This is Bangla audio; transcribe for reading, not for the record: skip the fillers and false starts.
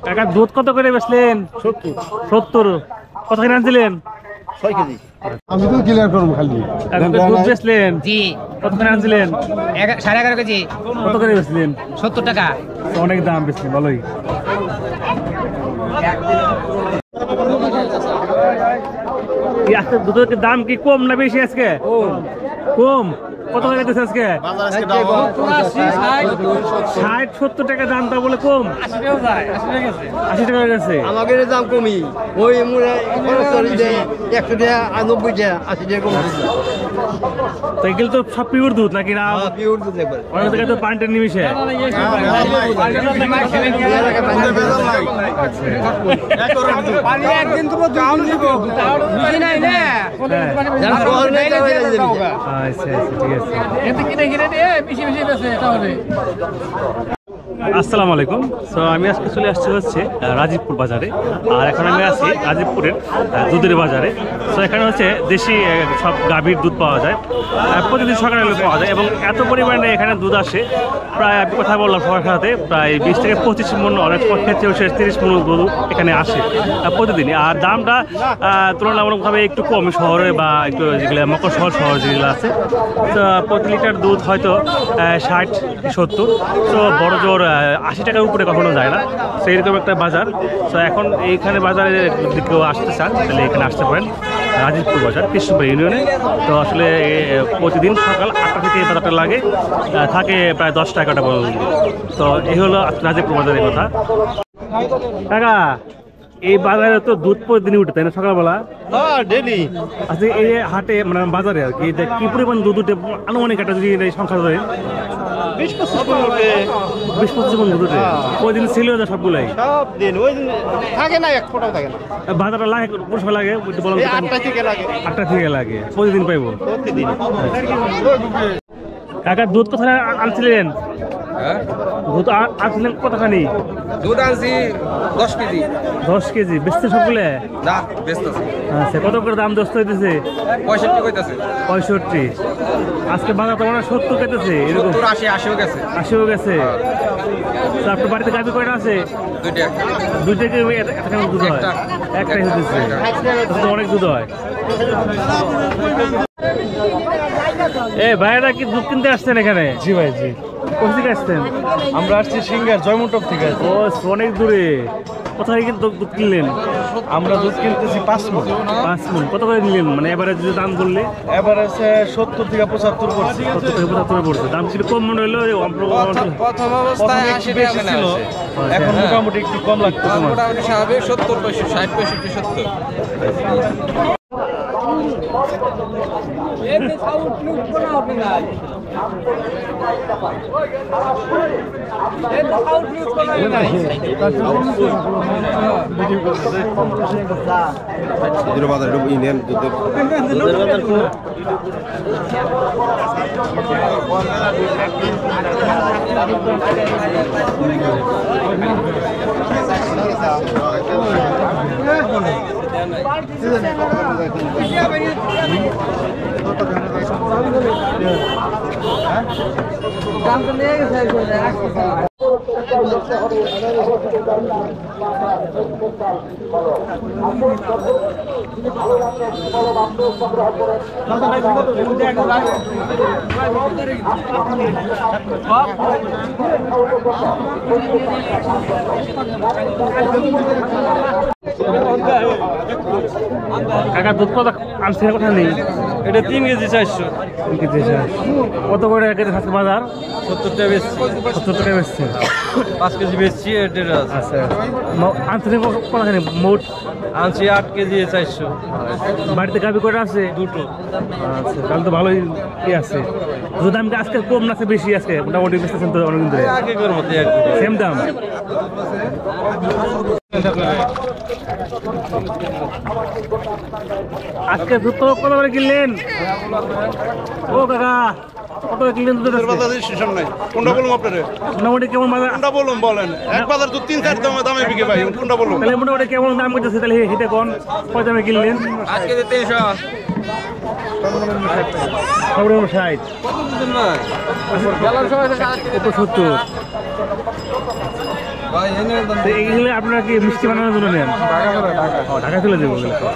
কাকা দুধ কত করে বেচলেন? 70। কত করে আনছিলেন? 6 কেজি। আমি তো ক্লিয়ার করব খালি। দুধ বেচলেন? জি। কত করে আনছিলেন? 11.5 কেজি। কত করে বেচলেন? 70 টাকা। অনেক দাম বেচলেন, ভালোই। আজকে দুধের দাম কি কম না বেশি? আজকে কম। কত করে দিচ্ছে আজকে? 60-70 টাকা দামটা বলে কম। 80 টাকা হয়ে গেছে। আমাদের দাম কমি ওই মুড়ে 100 টাকা 90 টাকা 80 টাকা কম। তো এগুলো তো সব পিওর দুধ নাকি? না পিওর দুধ একবার। অনেক জায়গায় তো পানিটা নিমিশে। পানি একদিন তো দাম দিব। বুঝি নাই না। যারা শহর নেই তারা যাবে। আচ্ছা ঠিক আছে। এতে কিনে কিনে দিয়ে বেশি বেশি বেশি তাহলে। আসসালামু আলাইকুম। সো আমি আজকে চলে আসছি হচ্ছে রাজীবপুর বাজারে। আর এখন আমি আছি রাজীবপুরের দুধের বাজারে। সো এখানে হচ্ছে দেশি সব গাভীর দুধ পাওয়া যায়, প্রতিদিন সকালে পাওয়া যায় এবং এত পরিমাণে এখানে দুধ আসে। প্রায় আমি কথা বললাম সবার সাথে, প্রায় 20 থেকে 25 মণ, অনেক ক্ষেত্রে 30 মণ দুধ এখানে আসে প্রতিদিনই। আর দামটা তুলনামূলকভাবে একটু কম শহরে বা একটু যেগুলো মকর শহর যেগুলো আছে। তো প্রতি লিটার দুধ হয়তো 60-70, তো বড় জোর 80 টাকার উপরে কখনো যায় না। সেই রকম একটা বাজার। তো এখন এইখানে বাজারে যদি কেউ আসতে চান তাহলে এখানে আসতে পারেন, রাজীবপুর বাজার, কৃষ্ণপুর ইউনিয়নে। তো আসলে প্রতিদিন সকাল 8টা থেকে এই বাজারটা লাগে, থাকে প্রায় 10 টাকাটা পর্যন্ত। তো এই হলো রাজীবপুর বাজারের কথা। কাকা এই বাজারে তো দুধ প্রতিদিনই উঠে, তাই না? সকালবেলা ডেলি। আচ্ছা এই হাটে মানে বাজারে আর কি কি পরিমাণ দুধ উঠে আনুমানিক একটা যদি সংখ্যা ধরেন? 20-25 মণ দুধ উঠে। ওই দিন ছিল না সবগুলাই? সব দিন ওই দিন থাকে না, এক ফোঁটাও থাকে না। বাজারটা লাগে কোন সময় লাগে? 8টা থেকে লাগে। 8টা থেকে লাগে। প্রতিদিন পাইবো? প্রতিদিন। কাকা দুধ কোথায় আনছিলেন? দুধ আনছিলেন কতখানি? দুধ আনছি 10 কেজি। 10 কেজি বেচতে সবগুলো? না, বেচতেছি। আচ্ছা কত করে দাম দস্ত হইতেছে? 65 কইতাছে। 65। আজকে বাজার তো মানে 70 কেটেছে, এরকম 70 80 80ও গেছে। 80ও গেছে। তো আপনার বাড়িতে গাভী কয়টা আছে? দুইটা কি এতখানি দুধ হয়? একটাই হতেছে। অনেক দুধ হয়। ভাইরা কি দুধ কিনতে আসছেন এখানে? জি ভাই, জি। কোথা থেকে আসছেন? আমরা আসছি সিঙ্গার জয়মন্টপ থেকে। ও অনেক দূরে। কোথায় কিন্তু দুধ কিনলেন? আমরা দুধ কিনতেছি 5 মণ। 5 মণ। কত করে নিলেন মানে এবারে যদি দাম ধরলে? এবার আছে 70 থেকে 75 পড়ছে। 70 থেকে 75 পড়ছে। দাম ছিল কম মনে হলো? প্রথম অবস্থায় 80 টাকা ছিল, এখন মোটামুটি একটু কম লাগতেছে। মোটামুটি স্বাভাবিক 70 60 65 70। বাজার ইন্ডিয়ান দুধের কাকা দুধ কত আনছেন? কোথায় নেই? এটা 3 কেজি 400। 3 কেজি 400। কত করে আজকে বাজার? 70 টাকা বেচছি। 70 টাকা বেচছে। 5 কেজি বেচছি। আচ্ছা আনছেন কতখানি মোট? আনছি 8 কেজি 400। বাড়িতে গাভী কয়টা আছে? 2টো। আচ্ছা তাহলে তো ভালোই কি আছে। দুধ দাম আজকে কম না বেশি? আজকে মোটামুটি বেচতেছেন তো অনেকদিন ধরে? আগের মতো সেম দাম। আজকে দুধ তো কত করে কিনলেন? ও কাকা কত করে কিনলেন দুধ? স্টেশন নাই। কোনটা বলুন আপনারে? মোটামুটি কেমন বাজার? কোনটা বলুন বলেন। এক বাজার তো 3-4 দামে বিকে ভাই। কোনটা বলুন? তাহলে মোটামুটি কেমন দাম করতেছে? তাহলে হেঁটে কোন কয় দামে কিনলেন? আজকে 300। 60। বেলার সময় 70। 70। ভাই এনে তো এইগুলো আপনারা কি মিষ্টি বানানোর জন্য নেন? ও, ঢাকা তুলে দেবো ওগুলো সব।